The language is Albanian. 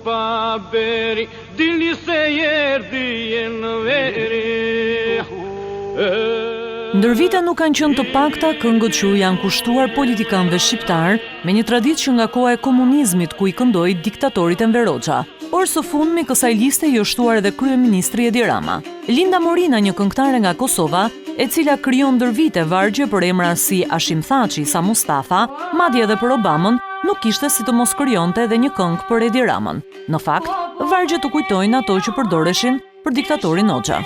pa beri, dilni se erdhi në veri. Ndër vite nuk kanë qenë të pakta këngët që janë kushtuar politikanëve shqiptar me një traditë që nga koha e komunizmit ku i këndoi diktatorit Enver Hoxha. Por së fundmi kësaj liste i është shtuar edhe kryeministri Edi Rama. Linda Morina, një këngëtare nga Kosova, e cila krijon ndër vite vargje për emra si Hashim Thaçi, sa Mustafa, madje edhe për Obamën, nuk kishte si të mos krijonte edhe një këngë për Edi Ramën. Në fakt, vargjet u kujtojnë ato që përdoreshin për diktatorin Hoxha.